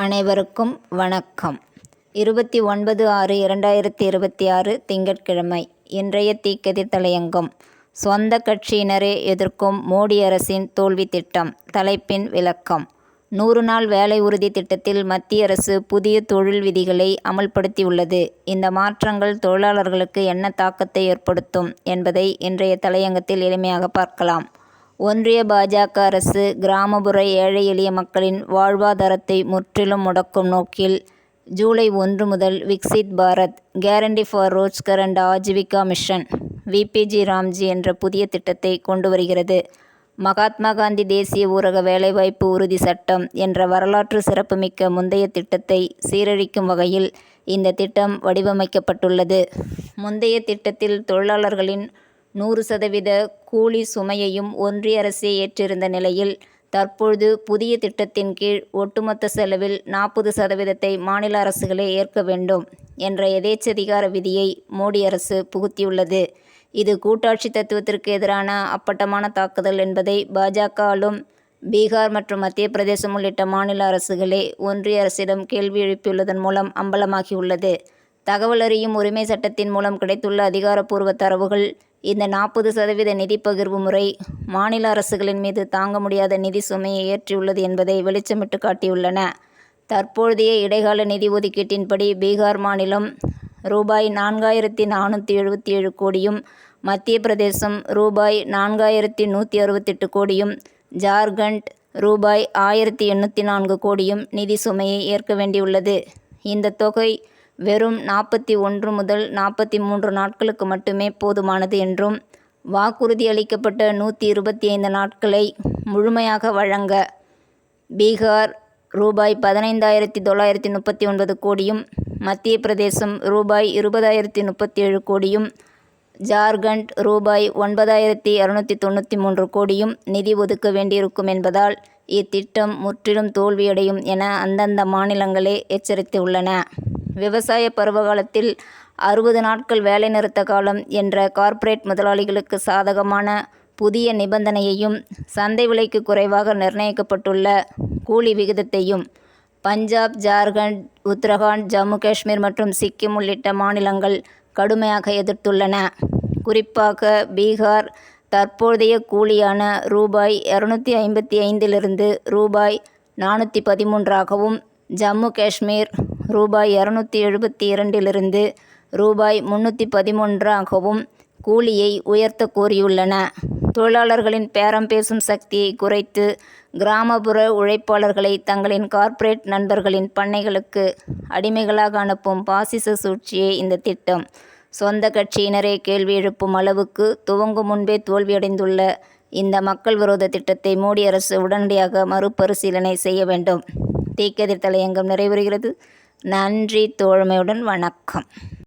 அனைவருக்கும் வணக்கம். 29/6/2026 திங்கட்கிழமை. இன்றைய தீக்கதிர் தலையங்கம். சொந்த கட்சியினரே எதிர்க்கும் மோடி அரசின் தோல்வி திட்டம். தலைப்பின் விளக்கம். 100 நாள் வேலை உறுதி திட்டத்தில் மத்திய அரசு புதிய தொழில் விதிகளை அமல்படுத்தியுள்ளது. இந்த மாற்றங்கள் தொழிலாளர்களுக்கு என்ன தாக்கத்தை ஏற்படுத்தும் என்பதை இன்றைய தலையங்கத்தில் எளிமையாக பார்க்கலாம். ஒன்றிய பாஜக அரசு கிராமப்புற ஏழை எளிய மக்களின் வாழ்வாதாரத்தை முற்றிலும் முடக்கும் நோக்கில் ஜூலை 1 முதல் Viksit Bharat guarantee for Rozgar and Ajeevika mission VBG Ramji என்ற புதிய திட்டத்தை கொண்டு வருகிறது. மகாத்மா காந்தி தேசிய ஊரக வேலைவாய்ப்பு உறுதி சட்டம் என்ற வரலாற்று சிறப்புமிக்க முந்தைய திட்டத்தை சீரழிக்கும் வகையில் இந்த திட்டம் வடிவமைக்கப்பட்டுள்ளது. முந்தைய திட்டத்தில் தொழிலாளர்களின் 100% கூலி சுமையையும் ஒன்றிய அரசே ஏற்றிருந்த நிலையில் தற்பொழுது புதிய திட்டத்தின் கீழ் ஒட்டுமொத்த செலவில் 40% மாநில அரசுகளே ஏற்க வேண்டும் என்ற எதேச்சதிகார விதியை மோடி அரசு புகுத்தியுள்ளது. இது கூட்டாட்சி தத்துவத்திற்கு எதிரான அப்பட்டமான தாக்குதல் என்பதை பாஜக ஆளும் பீகார் மற்றும் மத்திய பிரதேசம் உள்ளிட்ட மாநில அரசுகளே ஒன்றிய அரசிடம் கேள்வி எழுப்பியுள்ளதன் மூலம் அம்பலமாகியுள்ளது. தகவல் அறியும் உரிமை சட்டத்தின் மூலம் கிடைத்துள்ள அதிகாரப்பூர்வ தரவுகள் இந்த 40% நிதி பகிர்வு முறை மாநில அரசுகளின் மீது தாங்க முடியாத நிதி சுமையை ஏற்றியுள்ளது என்பதை வெளிச்சமிட்டு காட்டியுள்ளன. தற்போதைய இடைக்கால நிதி ஒதுக்கீட்டின்படி பீகார் மாநிலம் ரூபாய் 4477 கோடியும், மத்திய பிரதேசம் ரூபாய் 4168 கோடியும், ஜார்க்கண்ட் ரூபாய் 1804 கோடியும் நிதி சுமையை ஏற்க வேண்டியுள்ளது. இந்த தொகை வெறும் 41 முதல் 43 நாட்களுக்கு மட்டுமே போதுமானது என்றும், வாக்குறுதி அளிக்கப்பட்ட 125 நாட்களை முழுமையாக வழங்க பீகார் ரூபாய் 15,939 கோடியும், மத்திய பிரதேசம் ரூபாய் 20,037 கோடியும், ஜார்க்கண்ட் ரூபாய் 9,293 கோடியும் நிதி ஒதுக்க வேண்டியிருக்கும் என்பதால் இத்திட்டம் முற்றிலும் தோல்வியடையும் என அந்தந்த மாநிலங்களே எச்சரித்துள்ளன. விவசாய பருவகாலத்தில் 60 நாட்கள் வேலைநிறுத்த காலம் என்ற கார்ப்பரேட் முதலாளிகளுக்கு சாதகமான புதிய நிபந்தனையையும், சந்தை விலைக்கு குறைவாக நிர்ணயிக்கப்பட்டுள்ள கூலி விகிதத்தையும் பஞ்சாப், ஜார்க்கண்ட், உத்தரகாண்ட், ஜம்மு காஷ்மீர் மற்றும் சிக்கிம் உள்ளிட்ட மாநிலங்கள் கடுமையாக எதிர்த்துள்ளன. குறிப்பாக பீகார் தற்போதைய கூலியான ரூபாய் 255 ரூபாய் 413 ஜம்மு காஷ்மீர் ரூபாய் 272 ரூபாய் 313 கூலியை உயர்த்த கோரியுள்ளன. தொழிலாளர்களின் பேரம் பேசும் சக்தியை குறைத்து கிராமப்புற உழைப்பாளர்களை தங்களின் கார்ப்பரேட் நண்பர்களின் பண்ணைகளுக்கு அடிமைகளாக அனுப்பும் பாசிச சூழ்ச்சியே இந்த திட்டம். சொந்த கட்சியினரே கேள்வி எழுப்பும் அளவுக்கு துவங்கும் முன்பே தோல்வியடைந்துள்ள இந்த மக்கள் விரோத திட்டத்தை மோடி அரசு உடனடியாக மறுபரிசீலனை செய்ய வேண்டும். தீக்கதிர் தலையங்கம் நிறைவுறுகிறது. நன்றி. தோழமையுடன் வணக்கம்.